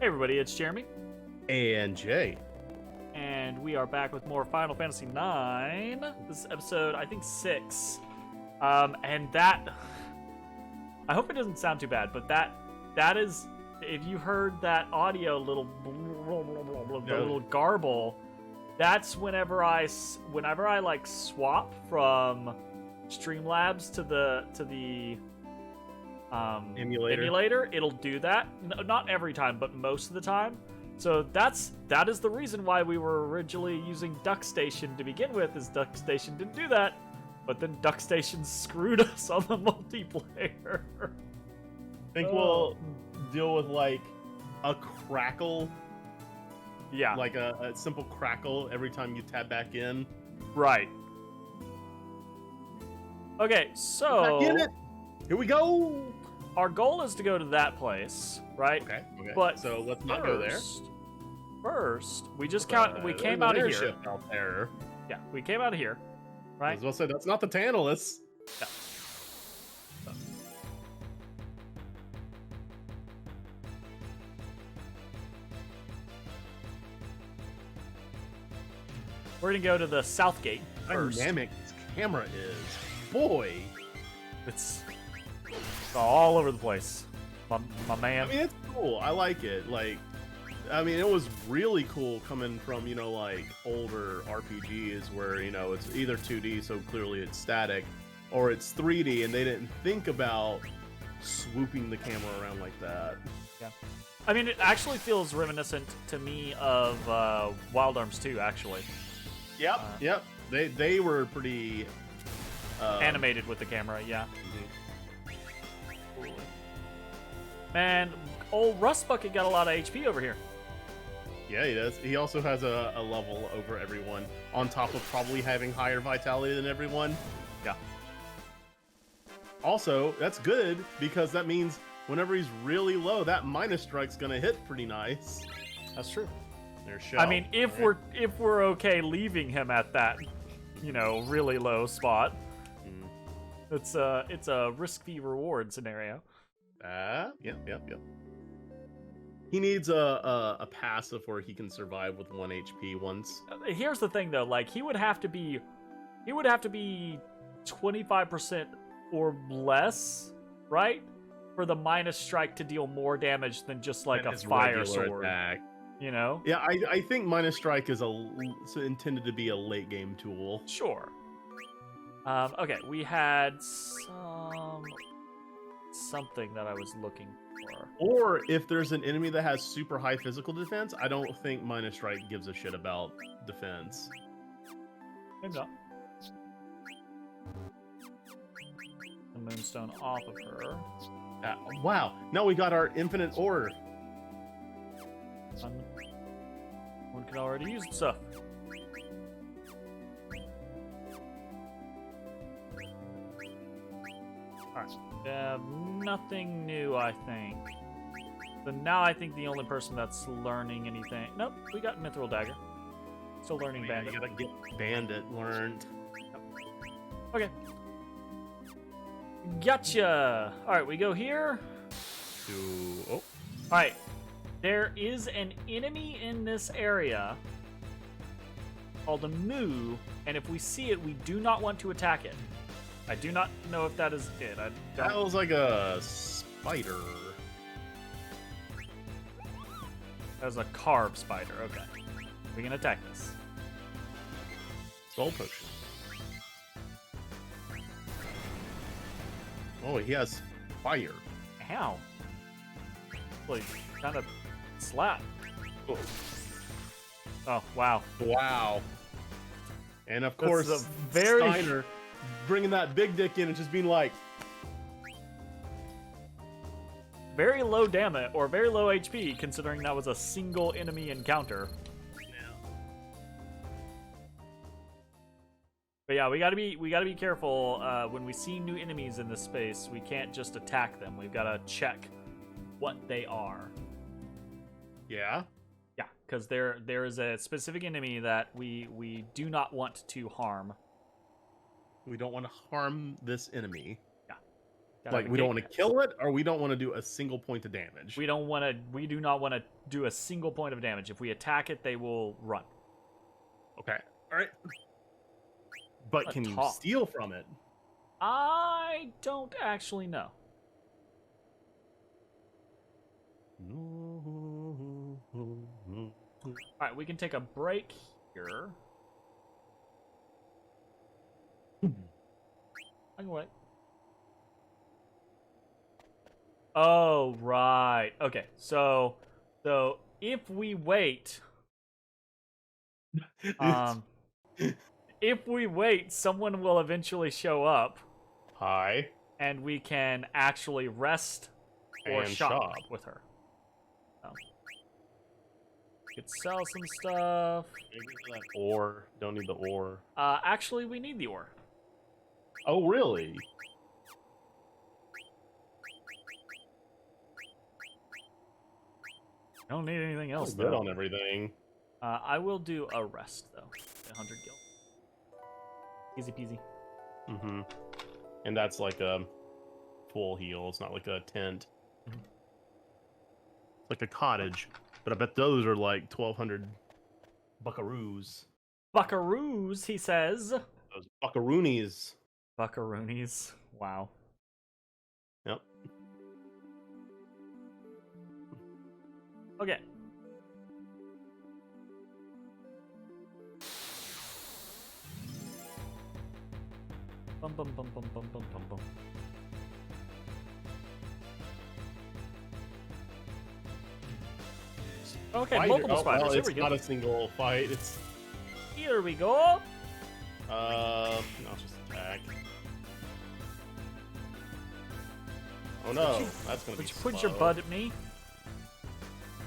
Hey everybody, it's Jeremy, And Jay. and we are back with more Final Fantasy IX. This is episode, I think, 6. And that... I hope it doesn't sound too bad, but that is... If you heard that audio little little garble, that's whenever I like swap from Streamlabs to the emulator, it'll do that. Not every time, but most of the time. So that is the reason why we were originally using DuckStation to begin with, is DuckStation didn't do that, but then DuckStation screwed us on the multiplayer. I think we'll deal with like a crackle. Yeah. Like a simple crackle every time you tab back in. Right. Okay, so Back in it. Here we go. Our goal is to go to that place, right? Okay. But so let's not go there. First, we just we There's came an out of here. airship out there. Yeah, we came out of here, right? As well say that's not the Tantalus. No. We're gonna go to the south gate first. Dynamic this camera is. Boy. It's all over the place, my man. I mean, it's cool. I like it. I mean, it was really cool coming from, like, older RPGs where, it's either 2D, so clearly it's static, or it's 3D, and they didn't think about swooping the camera around like that. Yeah. I mean, it actually feels reminiscent to me of Wild Arms 2, actually. Yep. They were pretty... animated with the camera, yeah. Mm-hmm. Man, old Rust Bucket got a lot of HP over here. Yeah, he does. He also has a level over everyone, on top of probably having higher vitality than everyone. Yeah. Also, that's good, because that means whenever he's really low, that minus strike's gonna hit pretty nice. That's true. There's Shell. I mean, if we're okay leaving him at that, really low spot, it's a risk-free reward scenario. Yep. He needs a passive where he can survive with 1 HP once. Here's the thing, though. Like, he would have to be 25% or less, right, for the minus strike to deal more damage than just like a fire sword. Attack. Yeah, I think minus strike is intended to be a late game tool. Sure. Okay, we had something that I was looking for. Or if there's an enemy that has super high physical defense, I don't think minus strike gives a shit about defense. Maybe not. The moonstone off of her. Wow, now we got our infinite ore. One can already use stuff. Alright. Nothing new, I think. So now I think the only person that's learning anything... Nope, we got Mithril Dagger. Still learning Bandit. You gotta get Bandit learned. Okay. Gotcha! Alright, we go here. Alright. There is an enemy in this area called a Moo, and if we see it, we do not want to attack it. I do not know if that is it. That was like a spider. That was a carved spider. Okay. We can attack this. Soul potion. Oh, he has fire. Ow. Like, kind of slap. Oh, wow. Wow. And of course, Steiner bringing that big dick in and just being like... Very low damage, or very low HP, considering that was a single enemy encounter. But yeah, we gotta be careful when we see new enemies in this space. We can't just attack them. We've gotta check what they are. Yeah? Yeah, because there is a specific enemy that we do not want to harm. We don't want to harm this enemy. Yeah. Gotta have Like a we don't gate want to pass. kill it, or we don't want to do a single point of damage. We don't want to. We do not want to do a single point of damage. If we attack it, they will run. Okay. All right. But A can you talk. steal from it? I don't actually know. All right, we can take a break here. I can wait. Oh, right. Okay, so if we wait, um, if we wait, someone will eventually show up, Hi. and we can actually rest or And shop shop. with her. So, we could sell some stuff. That ore. Don't need the ore. Actually, we need the ore. Oh, really? I don't need anything else, Good though. on everything. I will do a rest, though. 100 gil. Easy peasy. Mm-hmm. And that's like a full heal. It's not like a tent. It's like a cottage. But I bet those are like 1,200 buckaroos. Buckaroos, he says. Those buckaroonies. Buckaroonies. Wow. Yep. Okay. Bum bum bum bum bum bum bum bum. Okay, Spider. multiple Oh, spiders. well, Here it's we go. not a single fight. It's Here we go. no, I'll just attack. Oh no, that's gonna be Would you put your slow. butt at me?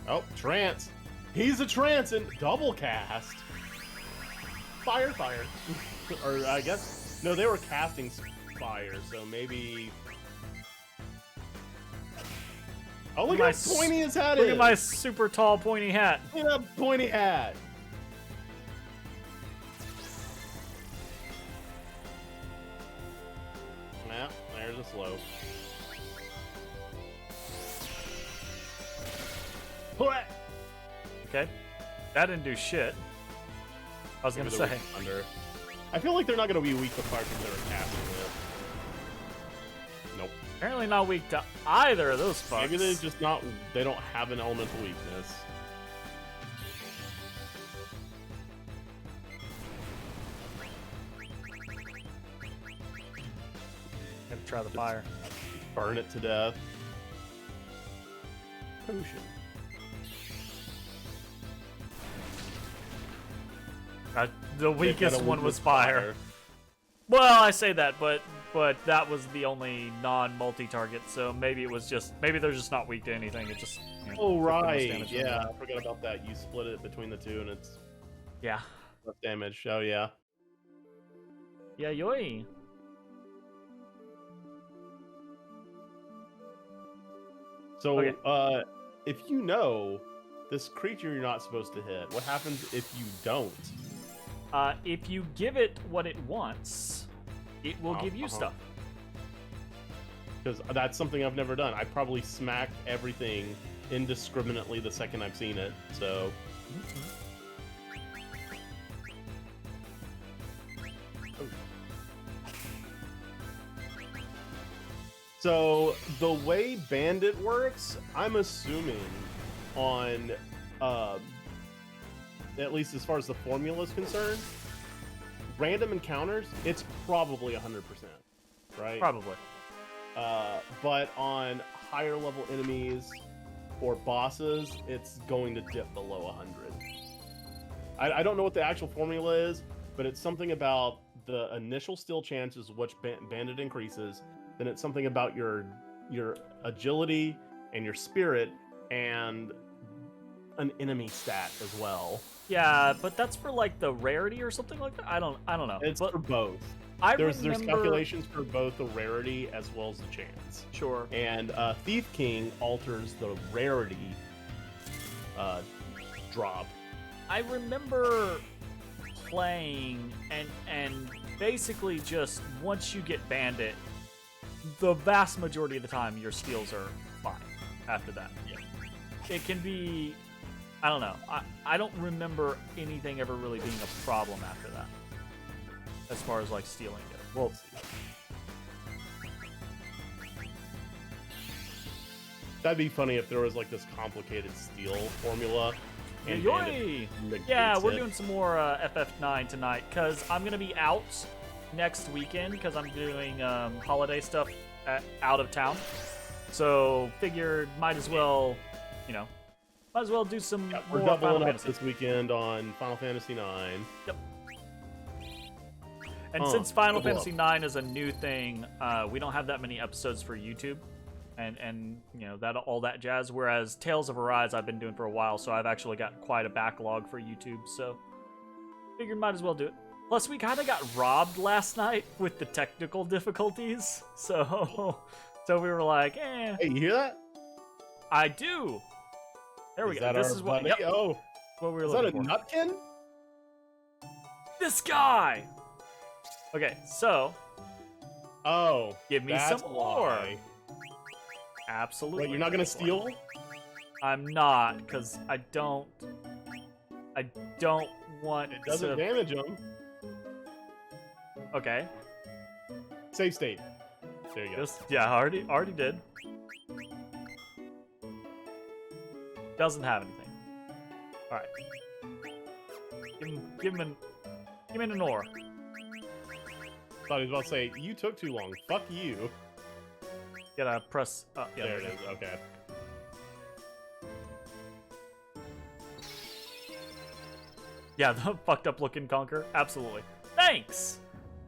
Oh, trance. He's a trance and double cast. Fire. Or I guess no, they were casting fire, so maybe. Oh, look My at how pointy his hat Look is. at my super tall pointy hat. Look at that pointy hat. Nah, there's a slow. What? Okay. That didn't do shit. I was gonna Maybe they're say. weak to thunder. I feel like they're not gonna be weak to fire because they're casting it. Nope. Apparently not weak to either of those fucks. Maybe they just not. They don't have an elemental weakness. Gotta try the fire. Burn it to death. Potion. The They've got weakest a one weakness was fire. Well, I say that, but that was the only non-multi-target, so maybe they're just not weak to anything. It just Oh took the most right, damage from yeah, them. I forgot about that. You split it between the two, and it's Yeah. less damage. Oh yeah. Yeah, yoy. So, Okay. if you know this creature you're not supposed to hit, what happens if you don't? If you give it what it wants, it will give you stuff. Because that's something I've never done. I probably smacked everything indiscriminately the second I've seen it. So. So the way Bandit works, I'm assuming on, at least as far as the formula is concerned, random encounters, it's probably 100%, right? Probably. But on higher level enemies or bosses, it's going to dip below 100. I don't know what the actual formula is, but it's something about the initial still chances, which Bandit increases. Then it's something about your agility and your spirit and an enemy stat as well. Yeah, but that's for like the rarity or something like that. I don't know. It's but for both. There's calculations for both the rarity as well as the chance. Sure. And Thief King alters the rarity drop. I remember playing and basically just once you get Bandit, the vast majority of the time, your steals are fine after that. Yeah. It can be, I don't know. I don't remember anything ever really being a problem after that, as far as like stealing goes. We'll see. That'd be funny if there was like this complicated steal formula. And Yoy! Yeah, we're doing some more FF9 tonight because I'm gonna be out next weekend because I'm doing holiday stuff out of town. So figured might as well, you know, do some We're more Final doubling up Fantasy. this weekend on Final Fantasy 9. Yep. And since Final Fantasy 9 is a new thing, we don't have that many episodes for YouTube, and you know that all that jazz. Whereas Tales of Arise I've been doing for a while, so I've actually got quite a backlog for YouTube. So figured might as well do it. Plus, we kind of got robbed last night with the technical difficulties, so we were like, eh. Hey, you hear that? I do. There we Is go. that This our is what. buddy? Yep, Oh, what we were is that a looking for. nutkin? This guy. Okay, so Oh, give me that's some ore. why. Absolutely. Wait, you're not gonna steal? I'm not, because I don't want It doesn't to... damage them. Okay. Save state. There you go. Yeah, already did. Doesn't have anything. Alright. Give him an ore. Thought he was about to say, you took too long. Fuck you. Gotta press... yeah, There it is. Okay. Yeah, the fucked up looking conquer. Absolutely. Thanks!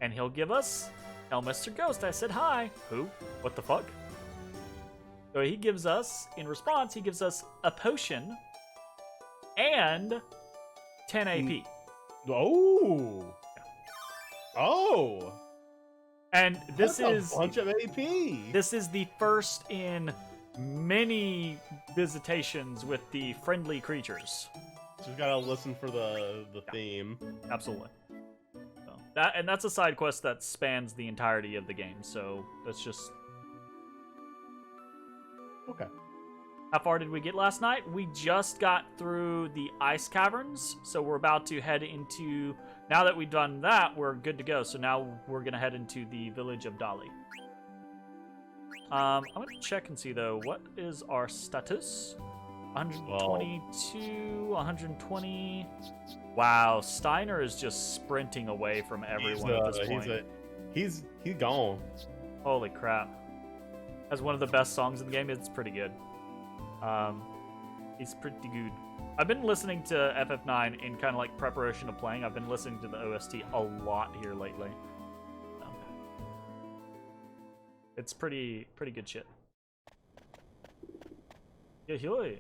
And he'll give us... Tell Mr. Ghost I said hi. Who? What the fuck? So he gives us, in response, he gives us a potion and 10 AP. Oh. Oh. And this That's is a bunch of AP. this is the first in many visitations with the friendly creatures. Just gotta listen for the theme. Absolutely. So that's a side quest that spans the entirety of the game. So that's just... Okay. How far did we get last night? We just got through the ice caverns, so we're about to head into... Now that we've done that, we're good to go. So now we're going to head into the village of Dali. I'm going to check and see, though, what is our status? 122, 120... Wow, Steiner is just sprinting away from everyone at this point. He's gone. Holy crap. Has one of the best songs in the game. It's pretty good. He's pretty good. I've been listening to FF9 in kind of like preparation of playing. I've been listening to the OST a lot here lately. It's pretty good shit. Yeah, yoy.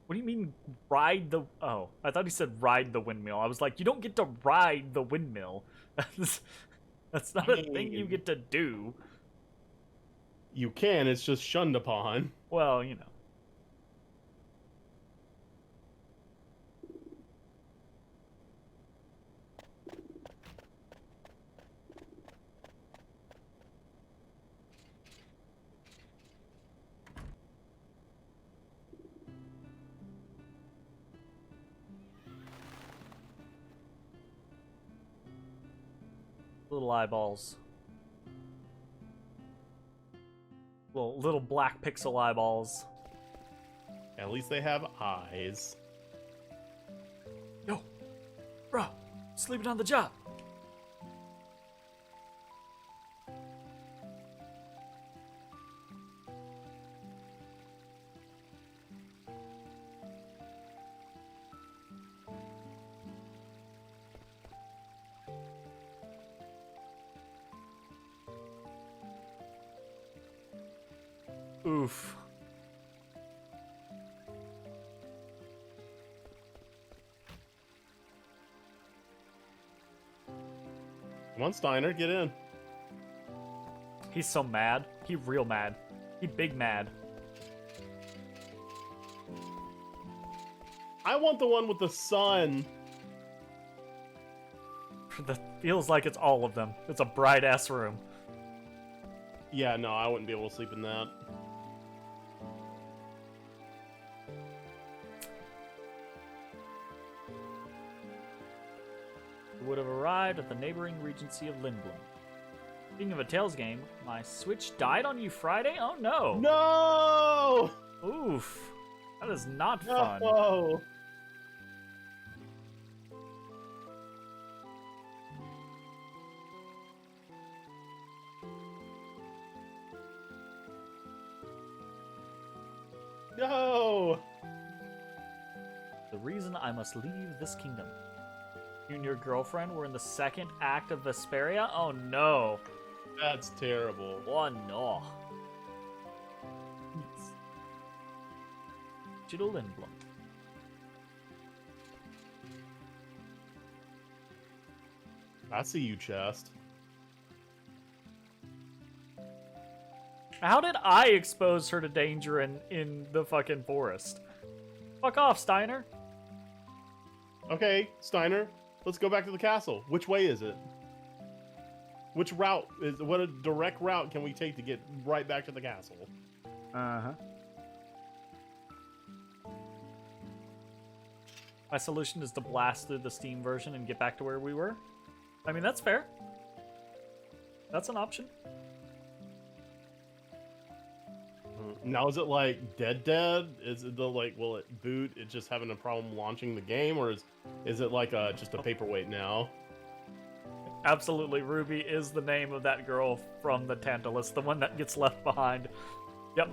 What do you mean ride the... Oh, I thought he said ride the windmill. I was like, you don't get to ride the windmill. That's not a thing you get to do. You can, it's just shunned upon. Well, you know. Little eyeballs. Little black pixel eyeballs. At least they have eyes. Yo, bro, sleeping on the job. Oof. Come on, Steiner, get in. He's so mad. He real mad. He big mad. I want the one with the sun. That feels like it's all of them. It's a bright ass room. Yeah, no, I wouldn't be able to sleep in that. We would have arrived at the neighboring Regency of Lindblom. Speaking of a Tales game, my Switch died on you Friday? Oh no! No! Oof. That is not fun. No! No! The reason I must leave this kingdom. You and your girlfriend were in the second act of Vesperia? Oh no. That's terrible. Oh no. Digital Lindblom. I see you, Chest. How did I expose her to danger in the fucking forest? Fuck off, Steiner. Okay, Steiner, let's go back to the castle. Which way is it? Which route is what a direct route can we take to get right back to the castle? Uh-huh. My solution is to blast through the Steam version and get back to where we were. I mean, that's fair. That's an option. Now, is it like dead? Is it the like, will it boot? It's just having a problem launching the game, or is it like just a paperweight now? Absolutely, Ruby is the name of that girl from the Tantalus, the one that gets left behind. Yep.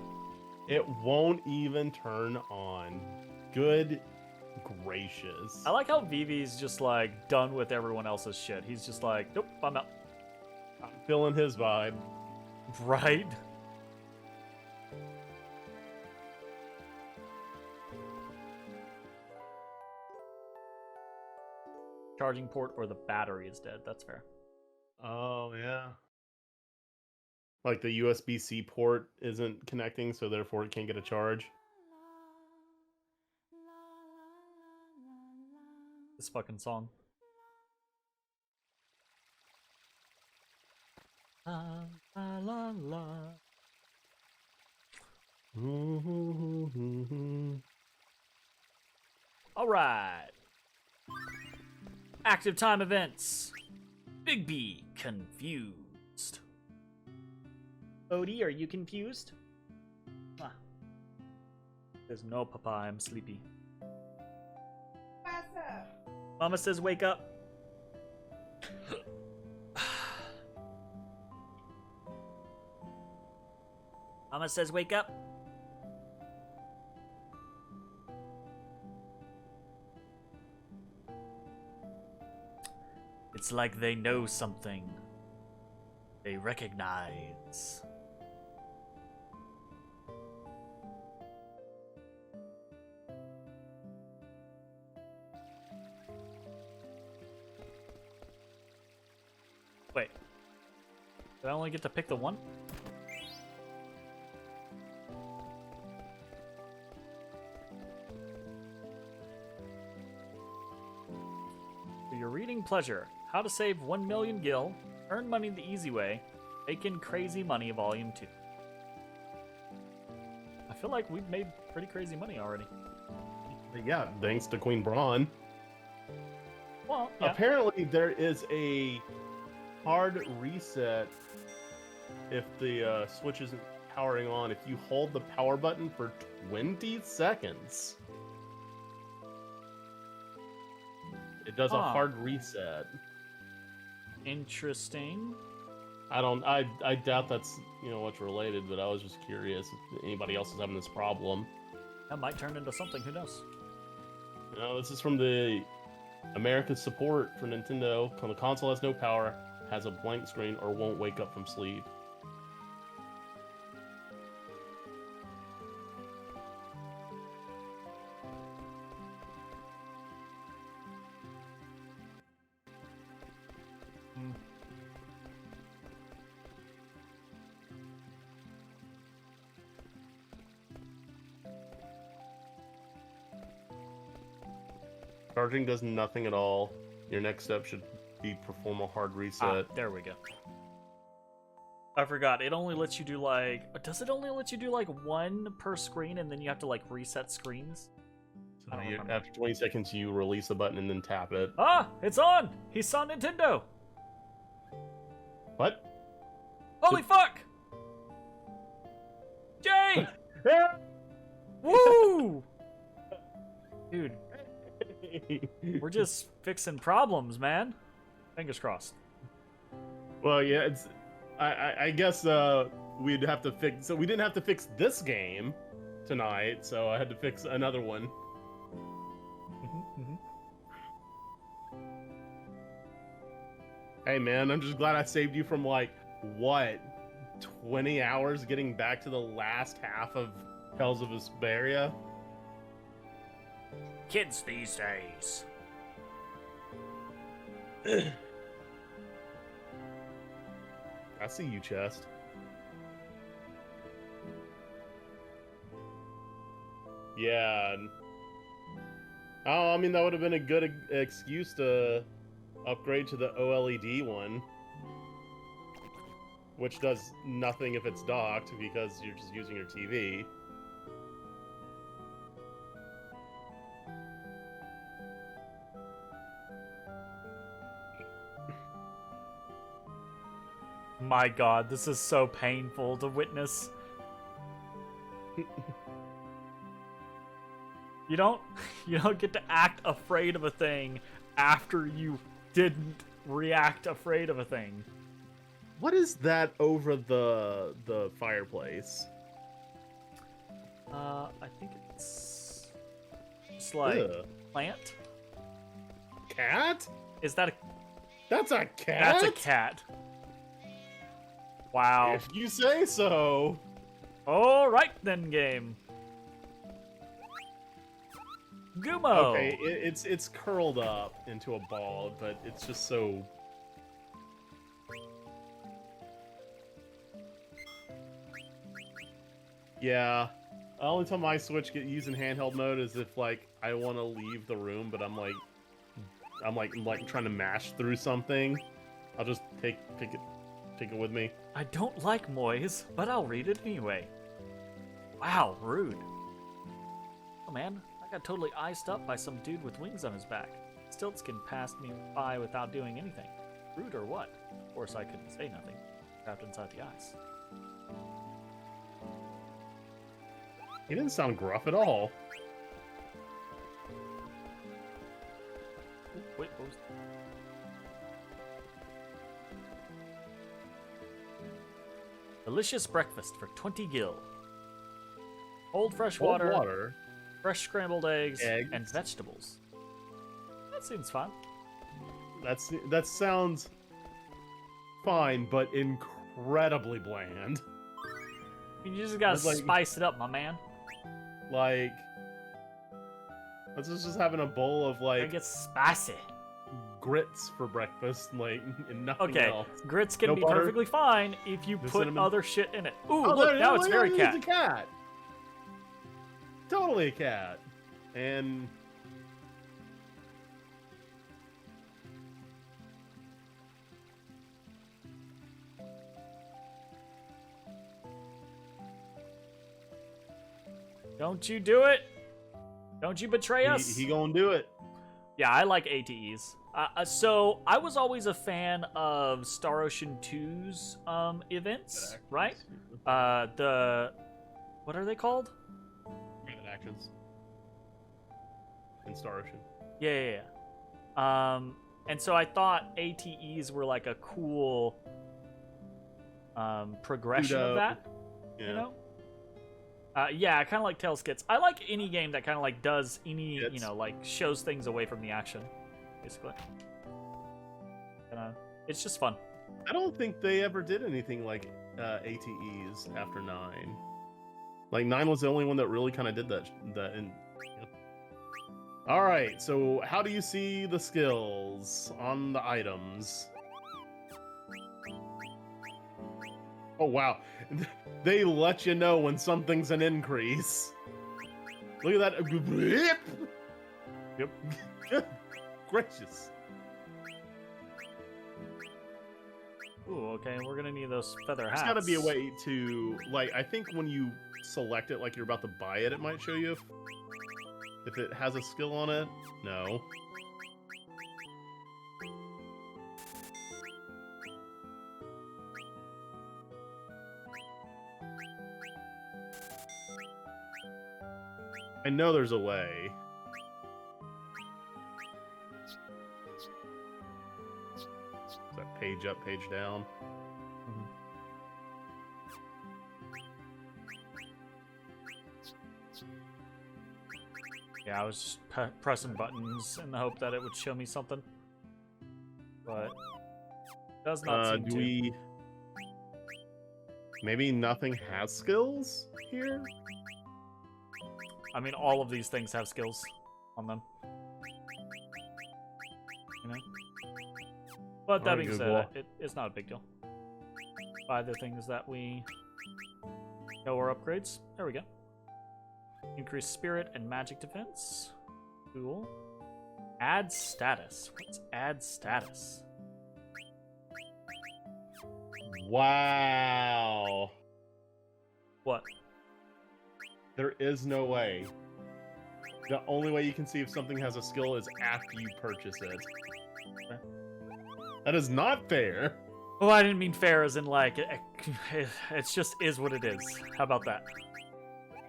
It won't even turn on. Good gracious. I like how Vivi's just like done with everyone else's shit. He's just like, nope, I'm out. I'm feeling his vibe. Right? Charging port or the battery is dead. That's fair. Oh, yeah. Like the USB-C port isn't connecting, so therefore it can't get a charge. This fucking song. La la la la. All right. Active time events. Big B confused. Odie, are you confused? Ah. There's no papa, I'm sleepy. Mama says wake up. Mama says wake up. It's like they know something. They recognize. Wait. Do I only get to pick the one? For your reading pleasure, How to Save 1 Million Gil, Earn Money the Easy Way, Making Crazy Money Volume 2. I feel like we've made pretty crazy money already. Yeah, thanks to Queen Braun. Well, yeah. Apparently there is a hard reset if the Switch isn't powering on if you hold the power button for 20 seconds. It does a hard reset. Interesting. I doubt that's, what's related, but I was just curious if anybody else is having this problem. That might turn into something, who knows? This is from the America's support for Nintendo. When the console has no power, has a blank screen, or won't wake up from sleep. Charging does nothing at all. Your next step should be perform a hard reset. There we go. I forgot. It only lets you do like... Does it only let you do like one per screen and then you have to like reset screens? So after 20 seconds, you release the button and then tap it. Ah! It's on! He saw Nintendo! What? Holy fuck! Jay! Woo! Dude. We're just fixing problems, man. Fingers crossed. Well, yeah, it's... I guess we'd have to fix... So we didn't have to fix this game tonight, so I had to fix another one. Hey, man, I'm just glad I saved you from, like, what? 20 hours getting back to the last half of Tales of Vesperia? Kids these days. I see you, Chest. Yeah. Oh, I mean, that would have been a good excuse to upgrade to the OLED one. Which does nothing if it's docked, because you're just using your TV. My god, this is so painful to witness. You don't get to act afraid of a thing after you didn't react afraid of a thing. What is that over the fireplace? I think it's just like plant. Cat? Is that a... That's a cat? That's a cat. Wow. If you say so. All right then, game. Gumo. Okay, it's curled up into a ball, but it's just so... Yeah. The only time I switch get used in handheld mode is if like I want to leave the room, but I'm like trying to mash through something. I'll just take it with me. I don't like Moise, but I'll read it anyway. Wow, rude. Oh man, I got totally iced up by some dude with wings on his back. Stiltskin passed me by without doing anything. Rude or what? Of course I couldn't say nothing. Trapped inside the ice. He didn't sound gruff at all. Wait, what was that? Delicious breakfast for 20 gil. Cold fresh water, fresh scrambled eggs, and vegetables. That seems fine. That sounds fine, but incredibly bland. You just gotta spice it up, my man. Like, let's just having a bowl of like It gets spicy. grits for breakfast, like, and nothing Okay, else. grits can No be butter? perfectly fine if you No put cinnamon? other shit in it. Ooh, Oh, look, there- now there- it's there- very there's cat. a cat. Totally a cat. And Don't you do it. Don't you betray us. he gonna do it. Yeah, I like ATEs. So I was always a fan of Star Ocean 2's events, right? What are they called? Credit actions. In Star Ocean. Yeah. And so I thought ATEs were like a cool progression of that. Yeah. You know? Yeah, kind of like Tail Skits. I like any game that kind of like does any, you know, like shows things away from the action, basically. It's just fun. I don't think they ever did anything like ATEs after 9. Like 9 was the only one that really kind of did that. All right, so how do you see the skills on the items? Oh wow, they let you know when something's an increase. Look at that. Yep. Good gracious. Ooh, okay, we're gonna need those feather hats. There's gotta be a way to, like, I think when you select it like you're about to buy it, it might show you if it has a skill on it. No. I know there's a way. Is that page up, page down? Yeah, I was just pressing buttons in the hope that it would show me something. But it does not seem do to. we... Maybe nothing has skills here? I mean, all of these things have skills on them. You know? But that being said, it's not a big deal. Buy the things that we know are upgrades. There we go. Increase spirit and magic defense. Cool. Add status. What's add status? Wow. What? There is no way. The only way you can see if something has a skill is after you purchase it. Okay. That is not fair. Oh, I didn't mean fair as in like, it's just is what it is. How about that?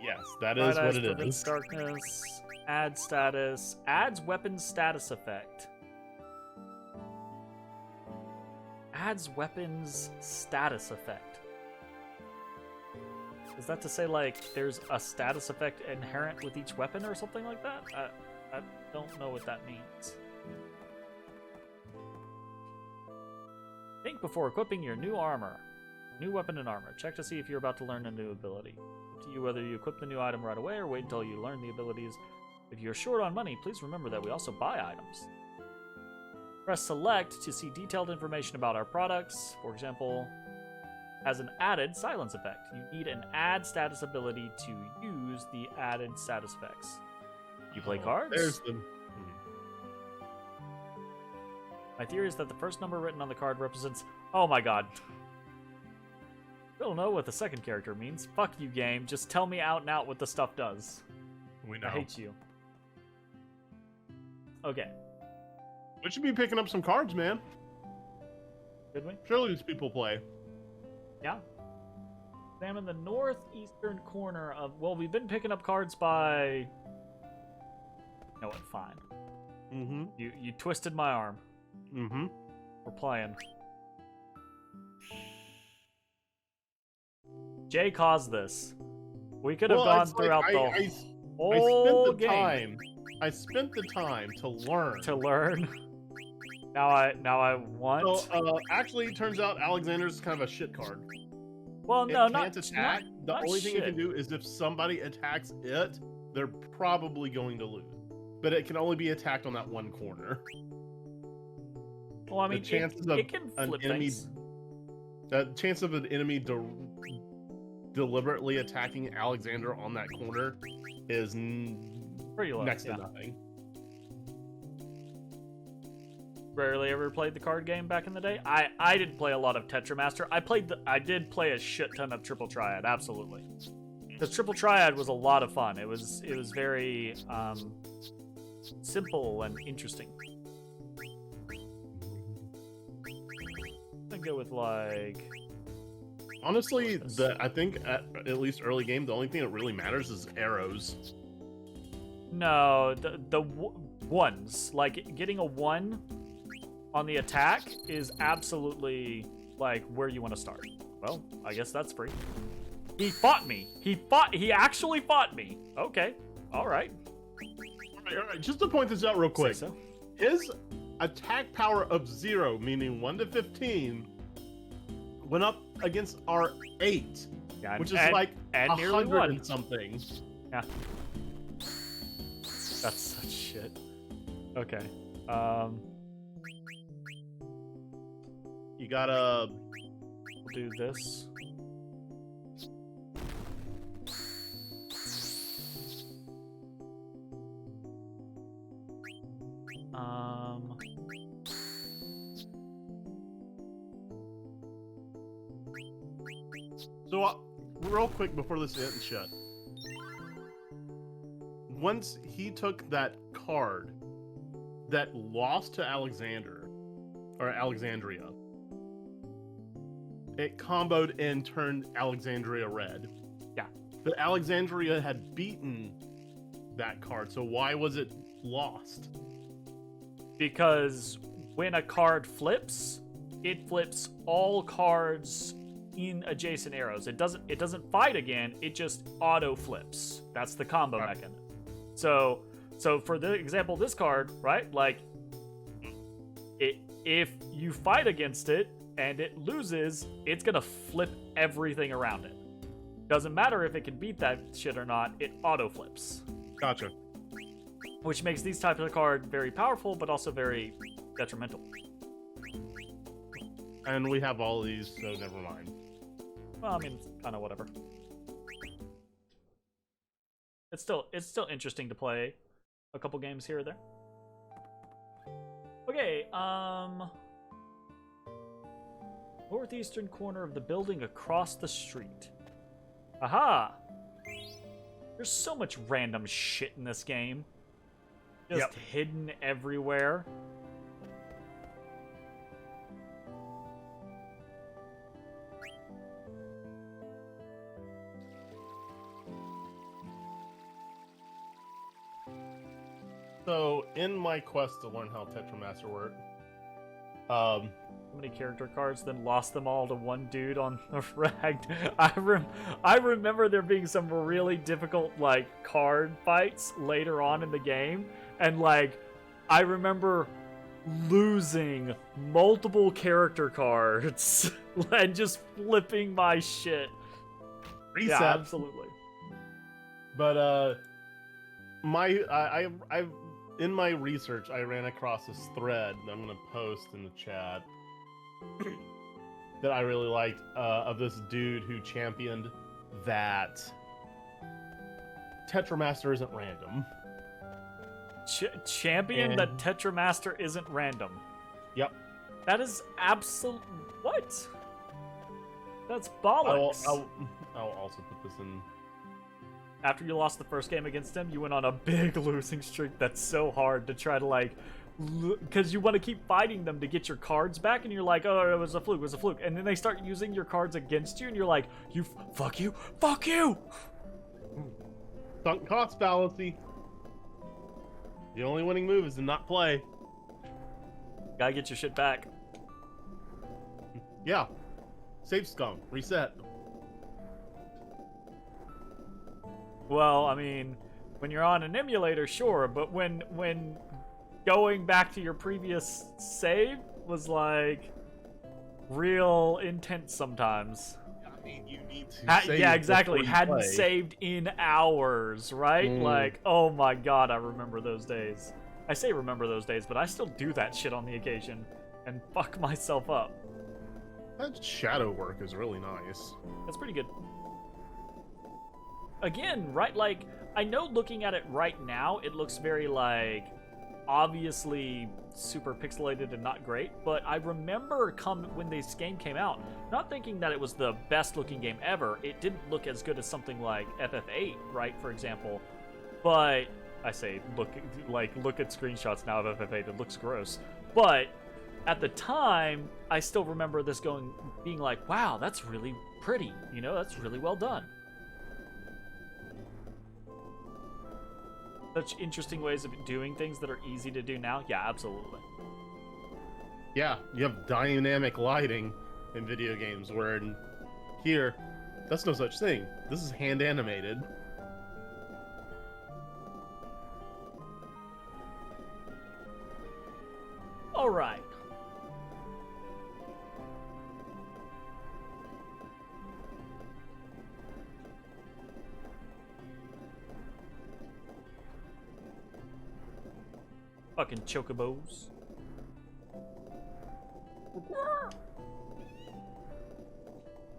Yes, that is what it Prevents is. darkness. Add status. Adds weapon status effect. Adds weapons status effect. Is that to say, like, there's a status effect inherent with each weapon or something like that? I don't know what that means. Think before equipping your new armor. New weapon and armor. Check to see if you're about to learn a new ability. Up to you whether you equip the new item right away or wait until you learn the abilities. If you're short on money, please remember that we also buy items. Press select to see detailed information about our products. For example, has an added silence effect. You need an add status ability to use the added status effects. You play cards? There's the... My theory is that the first number written on the card represents... Oh my god. I don't know what the second character means. Fuck you, game. Just tell me out and out what the stuff does. We know. I hate you. Okay. We should be picking up some cards, man. Should we? Surely these people play. Yeah. Examine the northeastern corner of... Well, we've been picking up cards by... You know what? Fine. Mm-hmm. You twisted my arm. Mm-hmm. We're playing. Jay caused this. We could have gone throughout the whole game. I spent the time to learn. To learn. Now I want. So, actually, it turns out Alexander's kind of a shit card. Well, no, it not can't attack. The not only thing it shit. can do is if somebody attacks it, they're probably going to lose. But it can only be attacked on that one corner. Well, I mean, the chances it can of an flip enemy, things. the chance of an enemy deliberately attacking Alexander on that corner is Pretty low. next Yeah. to nothing. Rarely ever played the card game back in the day. I didn't play a lot of Tetramaster. I did play a shit ton of Triple Triad, absolutely. Because Triple Triad was a lot of fun. It was very simple and interesting. I'd go with like... Honestly, I think at least early game, the only thing that really matters is arrows. No, the ones. Like, getting a 1 on the attack is absolutely, like, where you want to start. Well, I guess that's free. He fought me. He actually fought me. Okay. All right. All right. Just to point this out real quick. Say so. His attack power of 0, meaning 1 to 15, went up against our 8, Yeah, which is like nearly 100 1. and something. Yeah. That's such shit. Okay. You gotta... We'll do this. So, real quick before this ends shut. Once he took that card that lost to Alexandria, it comboed and turned Alexandria red. Yeah. But Alexandria had beaten that card, so why was it lost? Because when a card flips, it flips all cards in adjacent arrows. It doesn't fight again, it just auto flips. That's the combo mechanism. So for the example of this card, right? Like if you fight against it and it loses, it's gonna flip everything around it. Doesn't matter if it can beat that shit or not, it auto flips. Gotcha. Which makes these types of cards very powerful, but also very detrimental. And we have all of these, so never mind. Well, I mean, it's kind of whatever. It's still interesting to play a couple games here or there. Okay, northeastern corner of the building across the street. Aha! There's so much random shit in this game. Just hidden everywhere. So, in my quest to learn how Tetramaster worked, so many character cards, then lost them all to one dude on the rag. I remember there being some really difficult, like, card fights later on in the game, and, like, I remember losing multiple character cards and just flipping my shit. reset. Yeah, absolutely. But I've in my research, I ran across this thread that I'm gonna post in the chat that I really liked of this dude who championed that Tetramaster isn't random. Champion that Tetramaster isn't random. Yep. That is absolute. What? That's bollocks. I'll also put this in. After you lost the first game against him, you went on a big losing streak that's so hard to try to, like, because you want to keep fighting them to get your cards back, and you're like, oh, it was a fluke, and then they start using your cards against you, and you're like, fuck you! Sunk cost fallacy. The only winning move is to not play. Gotta get your shit back. Yeah. Save scum. Reset. Well, I mean, when you're on an emulator, sure, but when going back to your previous save was, like, real intense sometimes. I mean, you need to save yeah, exactly. Hadn't play. saved in hours, right? Like, oh my god, I remember those days. I say remember those days, but I still do that shit on the occasion and fuck myself up. That shadow work is really nice. That's pretty good. Again, right, like, I know looking at it right now, it looks very, like, obviously super pixelated and not great, but I remember when this game came out, not thinking that it was the best looking game ever. It didn't look as good as something like FF8, right, for example, but I say look at screenshots now of FF8, it looks gross, but at the time I still remember this being like, wow, that's really pretty, you know, that's really well done. Such interesting ways of doing things that are easy to do now. Yeah, absolutely. Yeah, you have dynamic lighting in video games, where here, that's no such thing. This is hand animated. All right. Fucking chocobos.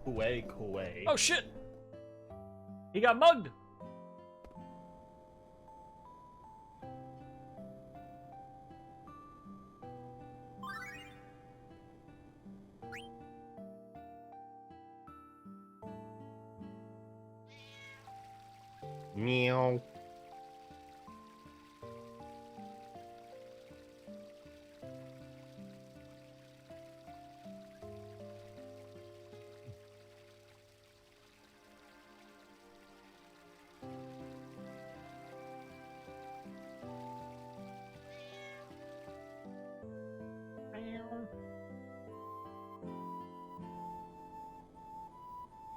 Kuwait. Oh shit! He got mugged! Meow.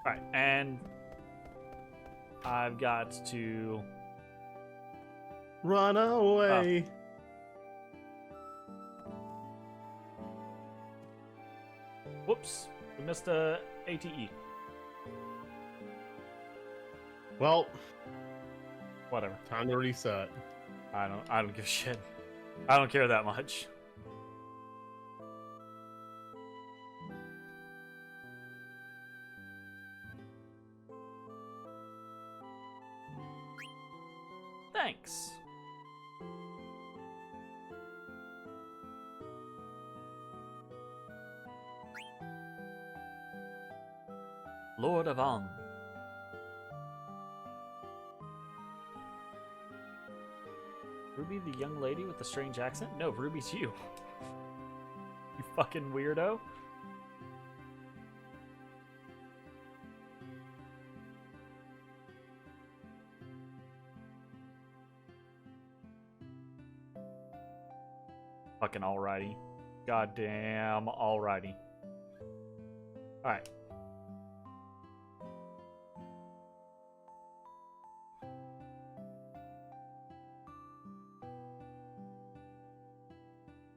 Alright, and I've got to Run away. whoops, we missed a ATE. Well, Whatever. time to reset. I don't give a shit. I don't care that much. Thanks. Lord of On. Ruby, the young lady with the strange accent? No, Ruby's you. You fucking weirdo. Fucking alrighty. Goddamn alrighty. Alright.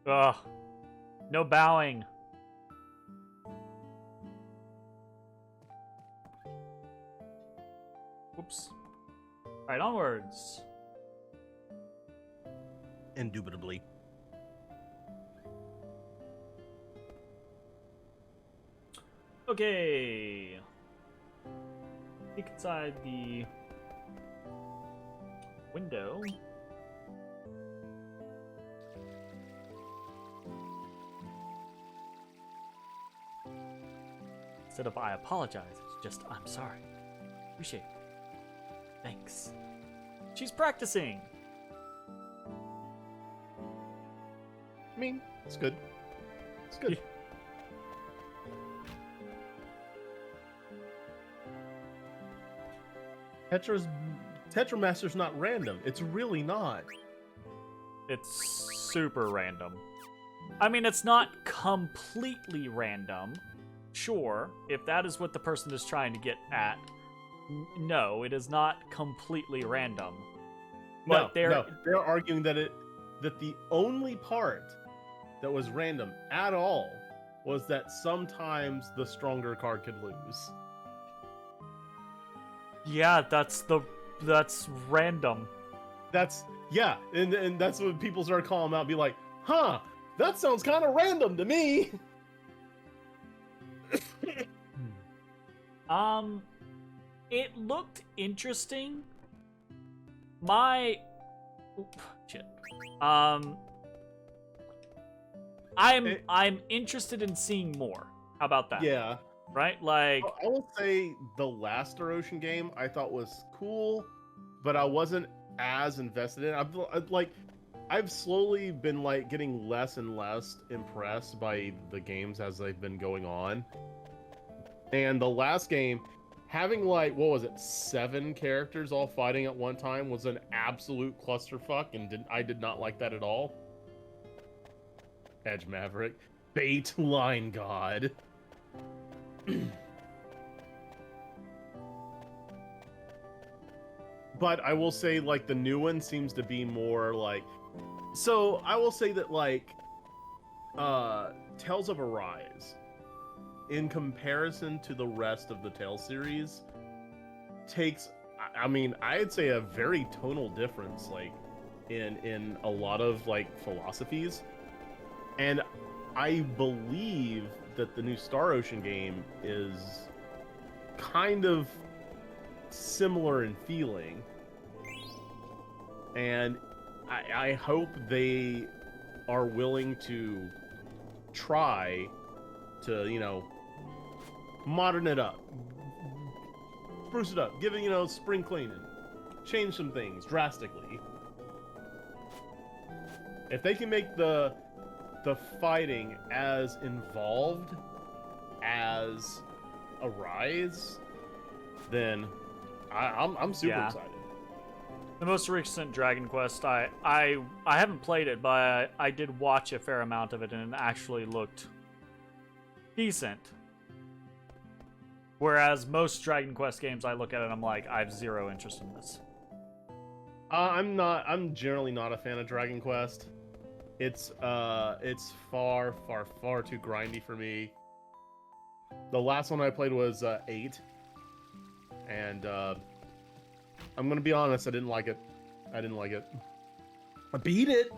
Ugh. No bowing. Whoops. Alright, onwards. Indubitably. Okay. Peek inside the window. Instead of I apologize, it's just I'm sorry. Appreciate it. Thanks. She's practicing. I mean, it's good. It's good. Yeah. Tetramaster's not random. It's really not. It's super random. I mean, it's not completely random. Sure, if that is what the person is trying to get at. No, it is not completely random. But they're arguing that the only part that was random at all was that sometimes the stronger card could lose. Yeah, that's random. And that's what people start calling out, be like, huh, that sounds kind of random to me. It looked interesting. Shit. I'm interested in seeing more. How about that? Yeah. Right? Like, I will say the last Star Ocean game I thought was cool, but I wasn't as invested in it. I've slowly been like getting less and less impressed by the games as they've been going on. And the last game, having like, what was it, 7 characters all fighting at one time was an absolute clusterfuck, and I did not like that at all. Edge Maverick. Bait line god. But I will say, like, the new one seems to be more like... So, I will say that, like, Tales of Arise, in comparison to the rest of the Tales series, takes, I mean, I'd say a very tonal difference, like, in a lot of, like, philosophies. And I believe that the new Star Ocean game is kind of similar in feeling. And I hope they are willing to try to, you know, modern it up. Spruce it up. Give it, you know, spring cleaning. change some things drastically. If they can make the fighting as involved as Arise, then I'm super excited. The most recent Dragon Quest, I haven't played it, but I did watch a fair amount of it, and it actually looked decent. Whereas most Dragon Quest games, I look at it and I'm like, I have zero interest in this. I'm generally not a fan of Dragon Quest. It's far too grindy for me. The last one I played was 8, and I'm gonna be honest, I didn't like it. I beat it.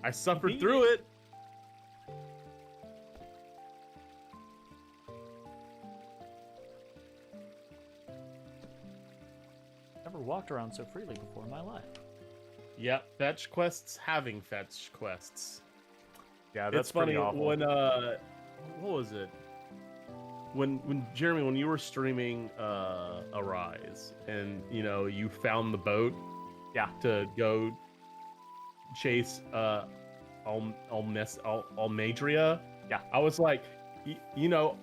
I suffered through it. Never walked around so freely before in my life. Yep, fetch quests having fetch quests. Yeah, that's it's funny pretty awful. when what was it? When Jeremy, when you were streaming Arise, and you found the boat, to go chase Almadria, I was like,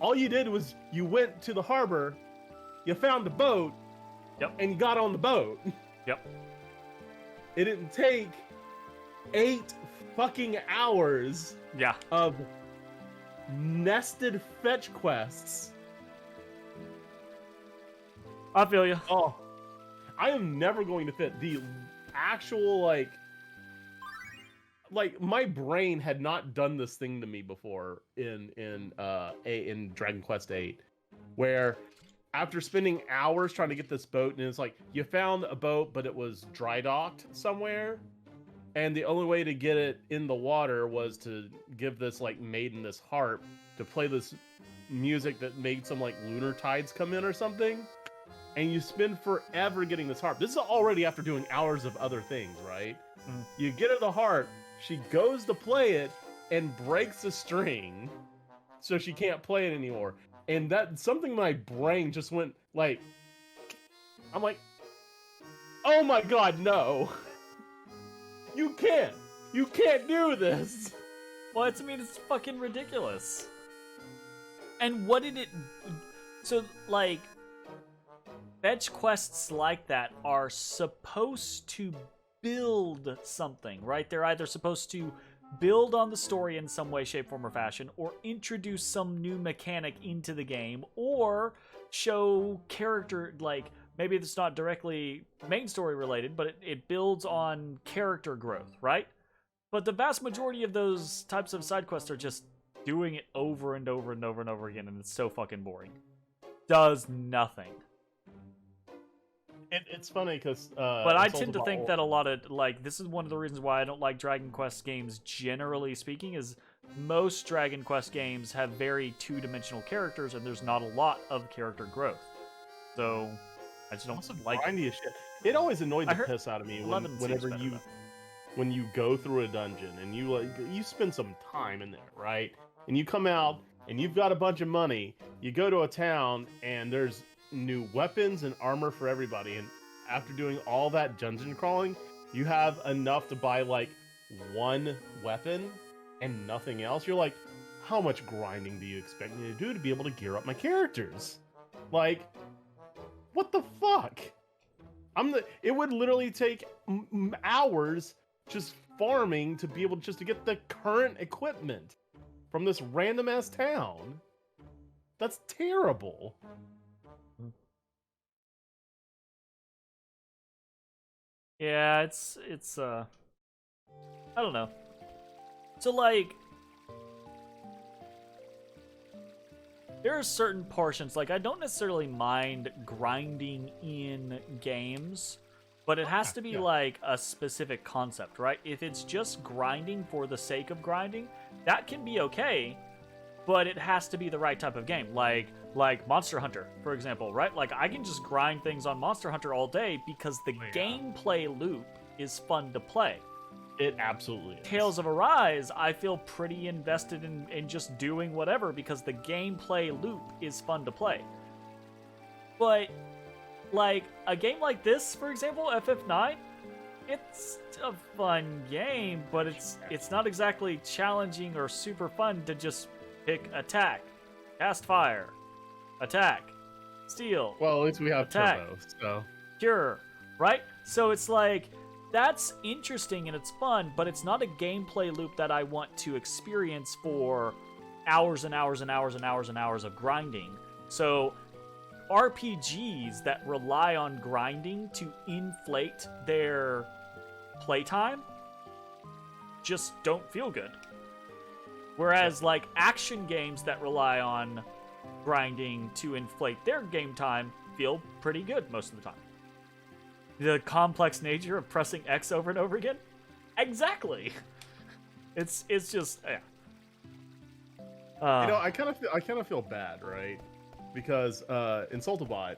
all you did was you went to the harbor, you found the boat, and you got on the boat. Yep. It didn't take 8 fucking hours. Of nested fetch quests. I feel you. Oh, I am never going to fit the actual like my brain had not done this thing to me before in Dragon Quest 8, where after spending hours trying to get this boat, and it's like you found a boat but it was dry docked somewhere, and the only way to get it in the water was to give this maiden this harp to play this music that made some lunar tides come in or something, and you spend forever getting this harp. This is already after doing hours of other things, right? You get her the harp, she goes to play it and breaks the string, so she can't play it anymore. And that's something my brain just went I'm like, oh my god, no. You can't do this. Well, it's fucking ridiculous. And what did it... So, fetch quests like that are supposed to build something, right? They're either supposed to build on the story in some way, shape, form, or fashion, or introduce some new mechanic into the game, or show character, maybe it's not directly main story related, but it builds on character growth, right? But the vast majority of those types of side quests are just doing it over and over and over and over again, and it's so fucking boring. Does nothing. It's funny because but I tend to think that a lot of this is one of the reasons why I don't like Dragon Quest games, generally speaking, is most Dragon Quest games have very two-dimensional characters, and there's not a lot of character growth. So I just don't like grindy as shit. It always annoyed the piss out of me when you go through a dungeon and you spend some time in there, right? And you come out and you've got a bunch of money. You go to a town and there's new weapons and armor for everybody, and after doing all that dungeon crawling, you have enough to buy one weapon and nothing else. You're like, how much grinding do you expect me to do to be able to gear up my characters? What the fuck? It would literally take hours just farming to be able just to get the current equipment from this random ass town. That's terrible. Yeah, it's I don't know. So there are certain portions, I don't necessarily mind grinding in games, but it has to be a specific concept, right? If it's just grinding for the sake of grinding, that can be okay, but it has to be the right type of game. Like Monster Hunter, for example, right? I can just grind things on Monster Hunter all day because the gameplay loop is fun to play. It absolutely is. Tales of Arise, I feel pretty invested in just doing whatever because the gameplay loop is fun to play. But like a game like this, for example, FF9, it's a fun game, but it's not exactly challenging or super fun to just pick attack, cast fire, attack, steal. Well, at least we have attack, turbo, so cure, right? So it's like that's interesting and it's fun, but it's not a gameplay loop that I want to experience for hours and hours and hours and hours and hours of grinding. So RPGs that rely on grinding to inflate their playtime just don't feel good. Whereas like action games that rely on grinding to inflate their game time feel pretty good most of the time. The complex nature of pressing X over and over again? Exactly. It's just yeah. I kind of feel bad, right? Because Insultabot,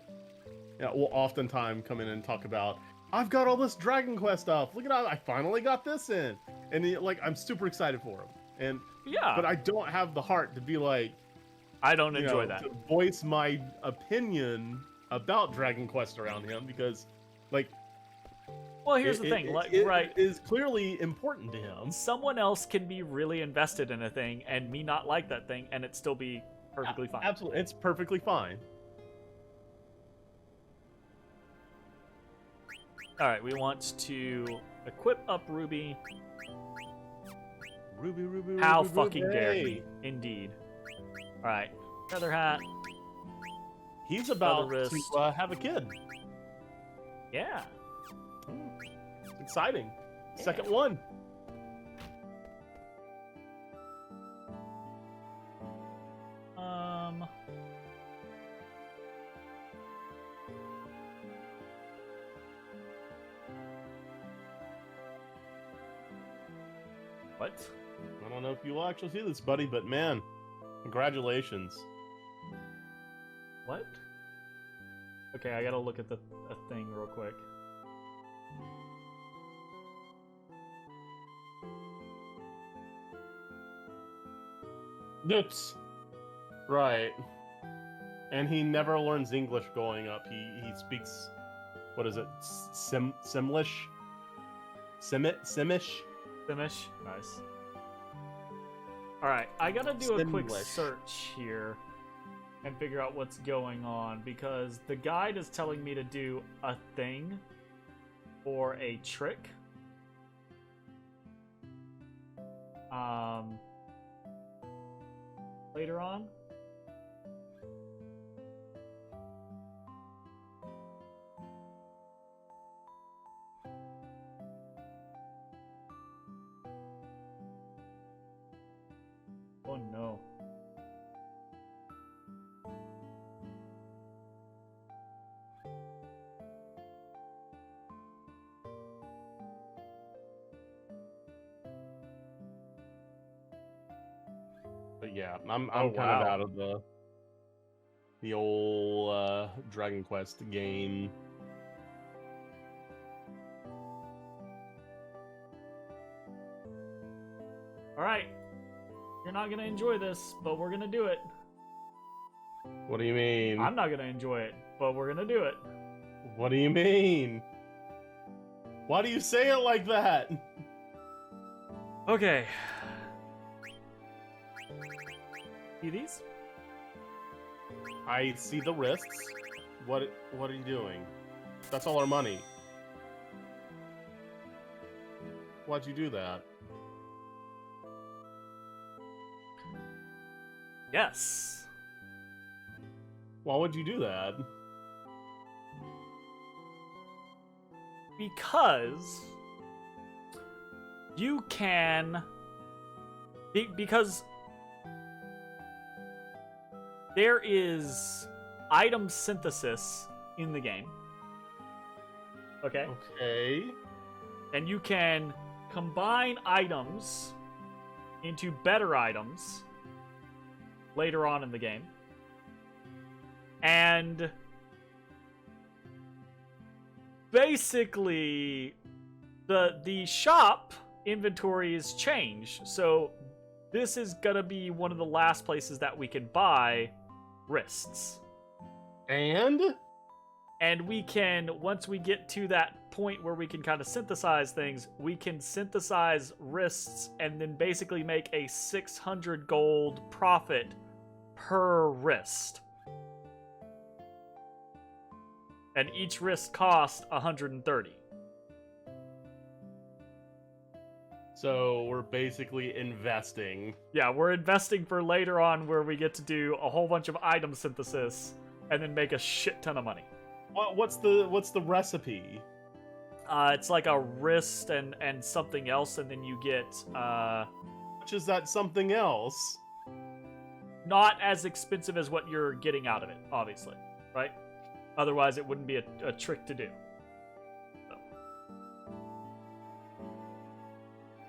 will oftentimes come in and talk about, I've got all this Dragon Quest stuff. Look at how I finally got this in, and I'm super excited for him. And yeah, but I don't have the heart to be like, I don't enjoy that. To voice my opinion about Dragon Quest around him because, well, here's the thing, right? It is clearly important to him. Someone else can be really invested in a thing and me not like that thing, and it still be perfectly fine. Absolutely, it's perfectly fine. All right, we want to equip up Ruby. Ruby. How Ruby, fucking Ruby. dare he? Indeed. All right, feather hat. He's about wrist. to have a kid. Yeah. It's exciting. Second one. What? I don't know if you'll actually see this, buddy, but man, congratulations. What? Okay, I gotta look at a thing real quick. Oops. Right. And he never learns English going up. He speaks, what is it? Simlish? Simish? Simish? Nice. Alright, I gotta do a quick search here and figure out what's going on, because the guide is telling me to do a thing or a trick. Later on. Oh no. But yeah, I'm kind of out of the old Dragon Quest game. Alright. You're not gonna enjoy this, but we're gonna do it. What do you mean? I'm not gonna enjoy it, but we're gonna do it. What do you mean? Why do you say it like that? Okay. See these? I see the wrists. What are you doing? That's all our money. Why'd you do that? Yes. Why would you do that? Because you can... Because there is item synthesis in the game. Okay? Okay. And you can combine items into better items later on in the game. And basically the shop inventories change. So this is gonna be one of the last places that we can buy wrists. And And we can, once we get to that point where we can kind of synthesize things, we can synthesize wrists and then basically make a 600 gold profit per wrist. And each wrist costs 130. So we're basically investing. Yeah, we're investing for later on where we get to do a whole bunch of item synthesis and then make a shit ton of money. What's the recipe? It's like a wrist and something else, and then you get Which is that something else? not as expensive as what you're getting out of it, obviously, right? Otherwise, it wouldn't be a trick to do. So.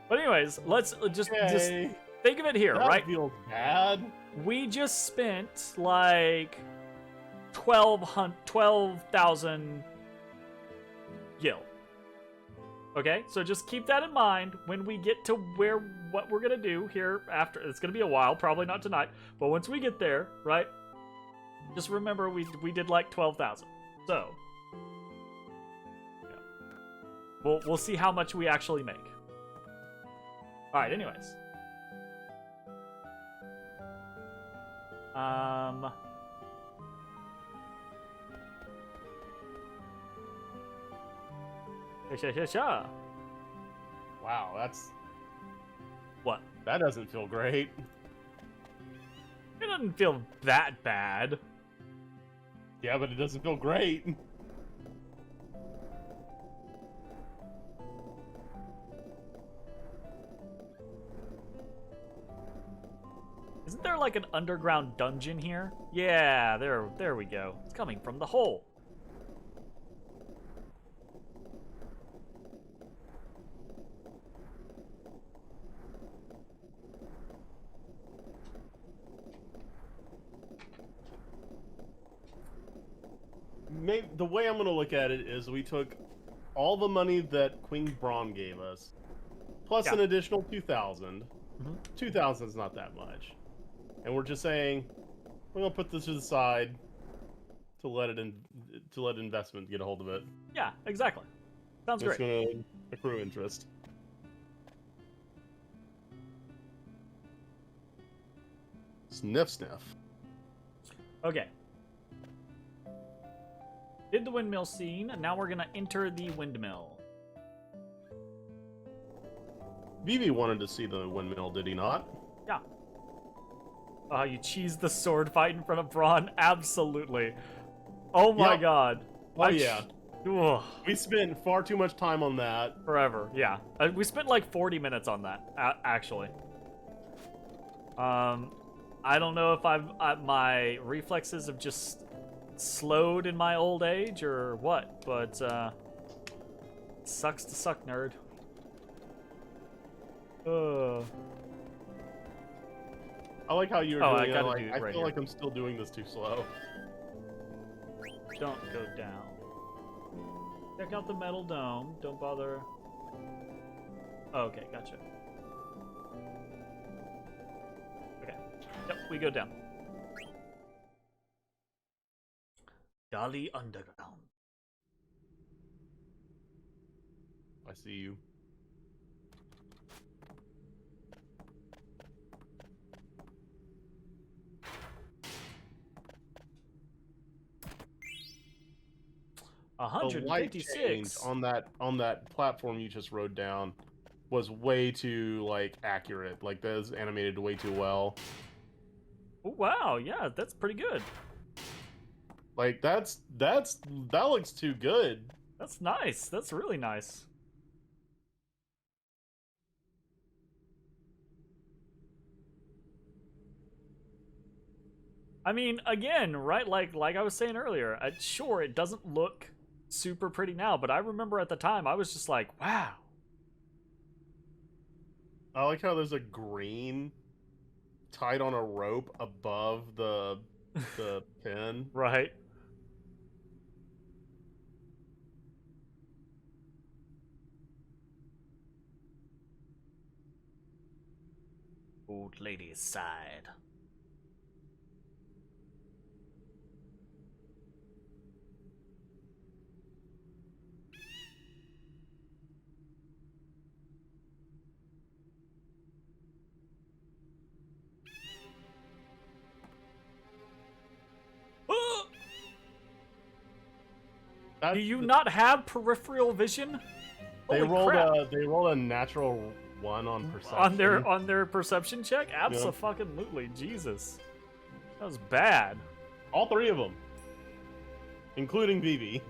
But anyways, let's just think of it here, that right? Feels bad. We just spent like 12,000 gil. Okay, so just keep that in mind when we get to what we're gonna do here after. It's gonna be a while, probably not tonight, but once we get there, right? Just remember we did like 12,000. So yeah. We'll see how much we actually make. All right. Anyways, Sha. Wow, that's What? that doesn't feel great. It doesn't feel that bad. Yeah, but it doesn't feel great. Isn't there like an underground dungeon here? Yeah, there we go. It's coming from the hole. Maybe the way I'm gonna look at it is we took all the money that Queen Braun gave us, plus an additional 2,000. 2,000 is not that much, and we're just saying we're gonna put this to the side to let investment get a hold of it. Yeah, exactly. Sounds It's great. gonna accrue interest. Sniff, sniff. Okay. Did the windmill scene, and now we're gonna enter the windmill. Vivi wanted to see the windmill, did he not? Yeah. Oh, you cheesed the sword fight in front of Braun? Absolutely. Oh my Yep. god. Oh yeah. Ugh. We spent far too much time on that. Forever, yeah. We spent like 40 minutes on that, actually. I don't know if my reflexes have just slowed in my old age or what, but sucks to suck, nerd. I like how you're Oh, doing I it. gotta Like, do it I right feel here. like I'm still doing this too slow. Don't go down. Check out the metal dome. Don't bother. Oh, okay, gotcha. Okay. Yep, we go down. Dali Underground. I see you. The light change 156. on that platform you just rode down was way too like accurate. Like that was animated way too well. Oh, wow, yeah, that's pretty good. Like that looks too good. That's nice. That's really nice. I mean, again, right? Like I was saying earlier, sure, it doesn't look super pretty now, but I remember at the time I was just like, wow. I like how there's a green tied on a rope above the pin. Right. Old lady's side. Do you not have peripheral vision? They Holy rolled crap. a natural 1 on perception. On their perception check? Abso-fucking-lutely. Jesus. That was bad. All 3 of them, including Vivi.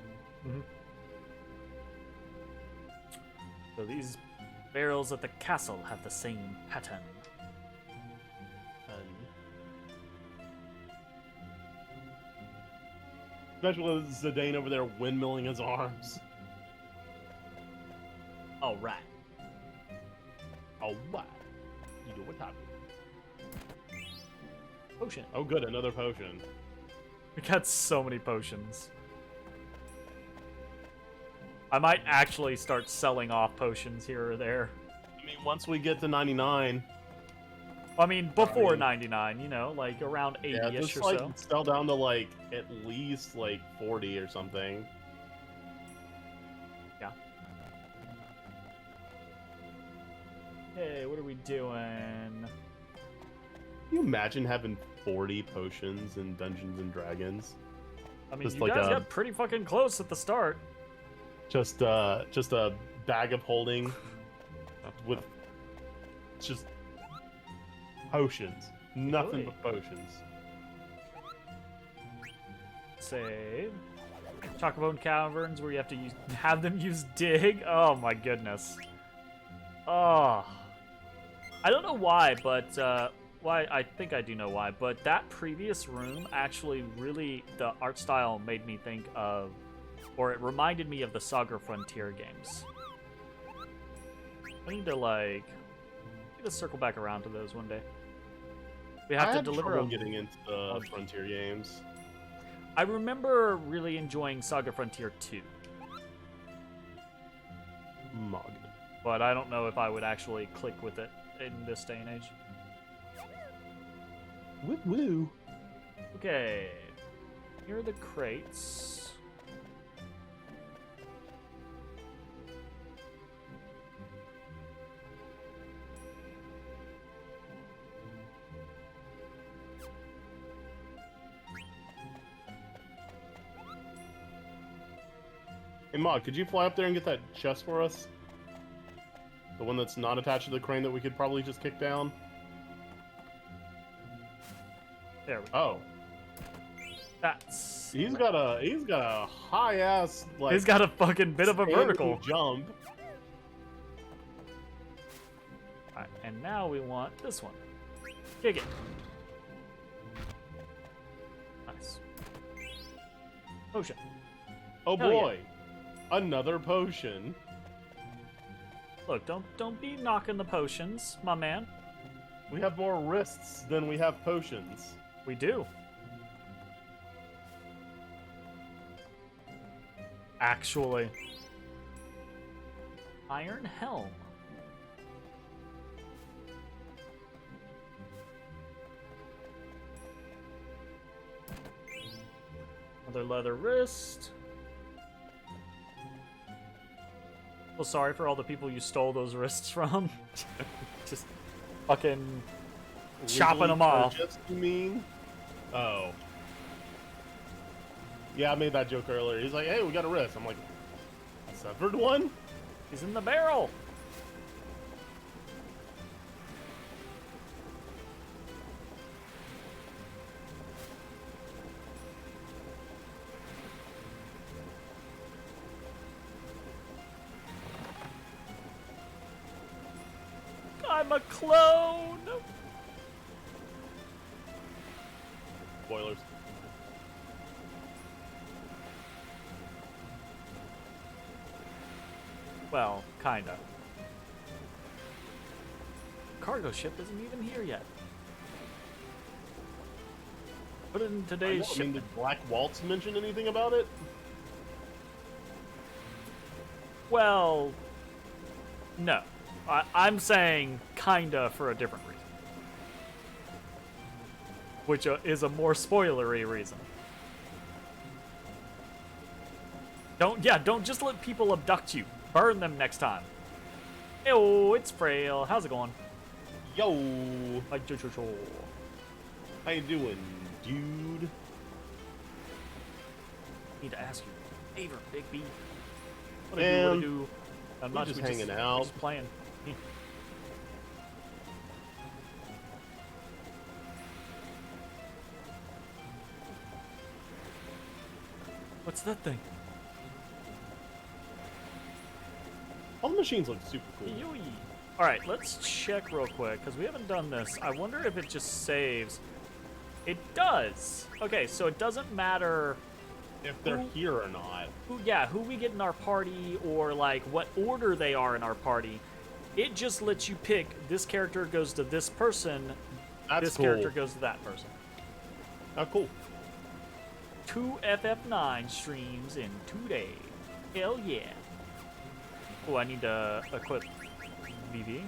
So these barrels at the castle have the same pattern. Especially with Zidane over there windmilling his arms. All right. Oh, what? You do what happened? Potion. Oh, good, another potion. We got so many potions. I might actually start selling off potions here or there. I mean, once we get to 99. I mean, before 99, you know, like around 80-ish Yeah, just or like so. sell down to like at least like 40 or something. Yeah. Hey, what are we doing? Can you imagine having 40 potions in Dungeons and Dragons? I mean, Just you like guys a- got pretty fucking close at the start. Just a bag of holding with just potions. Nothing Really? but potions. Save. Chocobone Caverns, where you have to have them use dig. Oh my goodness. Oh. I don't know why, but why? I think I do know why. But that previous room actually really, the art style made me think of, or it reminded me of the Saga Frontier games. I need to circle back around to those one day. We have I to had deliver trouble a getting into the Frontier games. I remember really enjoying Saga Frontier 2, Mog. but I don't know if I would actually click with it in this day and age. Woo woo. Okay, here are the crates. Hey Mog, could you fly up there and get that chest for us? The one that's not attached to the crane that we could probably just kick down? There we go. Oh. That's... He's got a high ass like He's got a fucking bit of a standing vertical. jump. Alright, and now we want this one. Kick it. Nice. Potion. Oh Hell yeah. boy. Another potion. Look, don't be knocking the potions, my man. We have more wrists than we have potions. We do. Actually. Iron Helm. Another leather wrist. Well, sorry for all the people you stole those wrists from. Just fucking chopping Legally them off. purchased, you mean? Oh. Yeah, I made that joke earlier. He's like, hey, we got a wrist. I'm like, a severed one? He's in the barrel. I'm a clone. Spoilers. Well, kinda. Cargo ship isn't even here yet. Put it in I today's mean, ship. did Black Waltz mention anything about it? Well, no. I'm saying kinda for a different reason. Which is a more spoilery reason. Don't just let people abduct you. Burn them next time. Ew, it's Frail. How's it going? Yo! Like, How you doing, dude? Need to ask you. favor, Big B. What do you do? I'm not just hanging out. We're just playing. What's that thing? All the machines look super cool. Alright, let's check real quick, because we haven't done this. I wonder if it just saves. It does. Okay, so it doesn't matter if they're here or not. Who we get in our party, or like what order they are in our party. It just lets you pick, this character goes to this person, this character goes to that person. Oh, cool. 2 FF9 streams in 2 days. Hell yeah. Oh, I need to equip VV.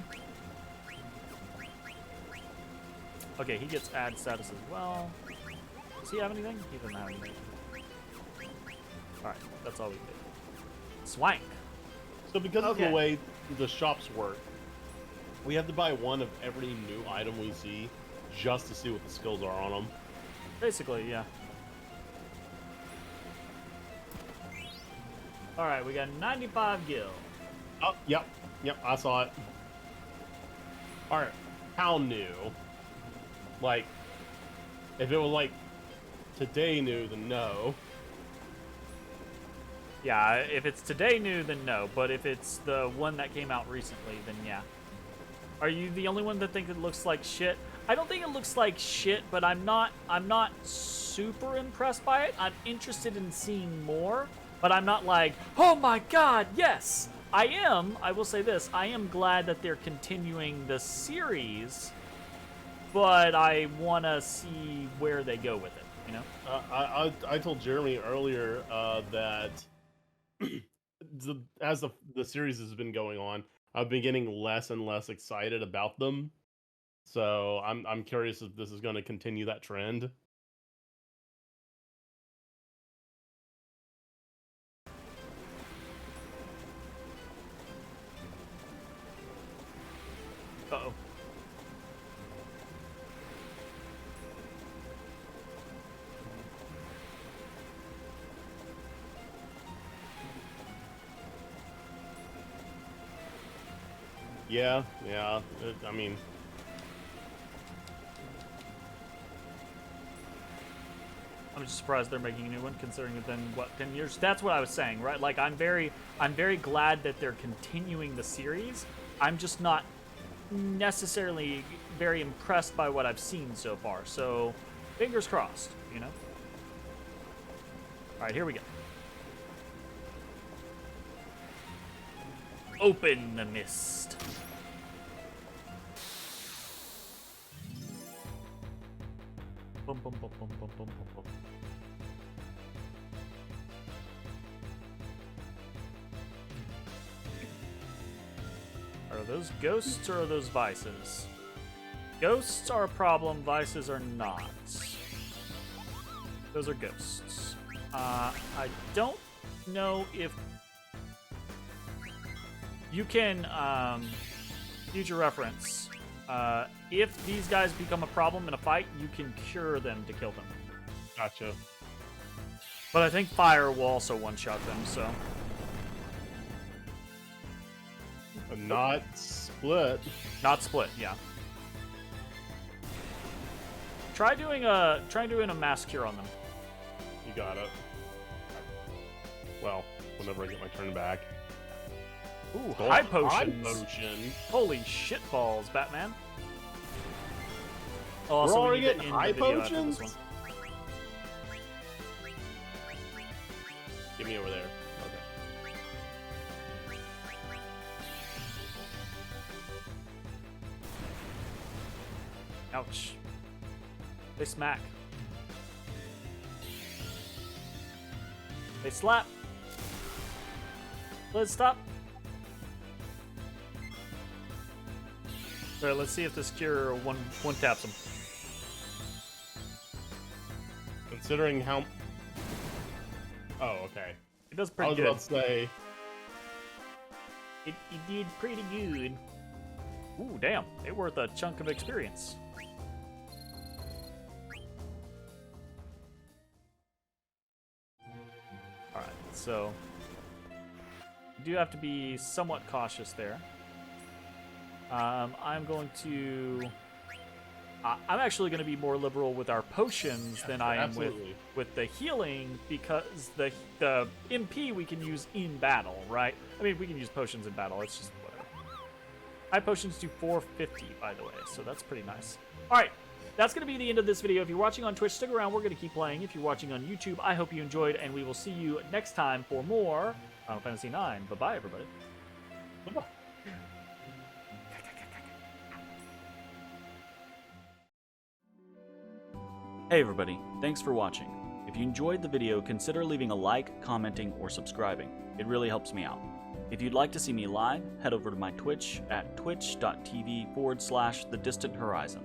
Okay, he gets ad status as well. Does he have anything? He doesn't have anything. Alright, that's all we did. Swank. So because of the way the shops work, we have to buy one of every new item we see just to see what the skills are on them. Basically, yeah. Alright, we got 95 gil. Oh, yep, I saw it. Alright, how new? Like, if it was like today new, then no. Yeah, if it's today new, then no. But if it's the one that came out recently, then yeah. Are you the only one that thinks it looks like shit? I don't think it looks like shit, but I'm not super impressed by it. I'm interested in seeing more, but I'm not like, oh my god, yes! I will say this, I am glad that they're continuing the series, but I want to see where they go with it, you know? I told Jeremy earlier that as the series has been going on, I've been getting less and less excited about them. So I'm curious if this is going to continue that trend. Uh-oh. Yeah, I mean... I'm just surprised they're making a new one, considering it's been, what, 10 years? That's what I was saying, right? Like, I'm very glad that they're continuing the series. I'm just not necessarily very impressed by what I've seen so far. So, fingers crossed, you know? Alright, here we go. Open the mist. Bum, bum, bum, bum, bum, bum, bum. Are those ghosts or are those vices? Ghosts are a problem, vices are not. Those are ghosts. I don't know if you can, future reference, if these guys become a problem in a fight, you can cure them to kill them. Gotcha. But I think fire will also one-shot them, so... Not split. Not split, yeah. Try doing a mass cure on them. You got it. Well, whenever I get my turn back. Ooh, high potions. High potion. Holy shit balls, Batman. Oh, We're also, already we need getting to end high the video after potions? this one. Get me over there. Okay. Ouch. They smack. They slap. Let's stop. Alright, let's see if this cure one taps him. Considering how... Oh, okay. It does pretty good. I was about to say... It did pretty good. Ooh, damn. It worth a chunk of experience. Alright, let's so you do have to be somewhat cautious there. I'm going to... I'm actually going to be more liberal with our potions than I am with the healing, because the MP we can use in battle, right? I mean, we can use potions in battle. It's just whatever. High potions do 450, by the way, so that's pretty nice. All right, that's going to be the end of this video. If you're watching on Twitch, stick around. We're going to keep playing. If you're watching on YouTube, I hope you enjoyed, and we will see you next time for more Final Fantasy IX. Bye-bye, everybody. Bye-bye. Hey everybody, thanks for watching. If you enjoyed the video, consider leaving a like, commenting, or subscribing. It really helps me out. If you'd like to see me live, head over to my Twitch at twitch.tv/thedistanthorizon.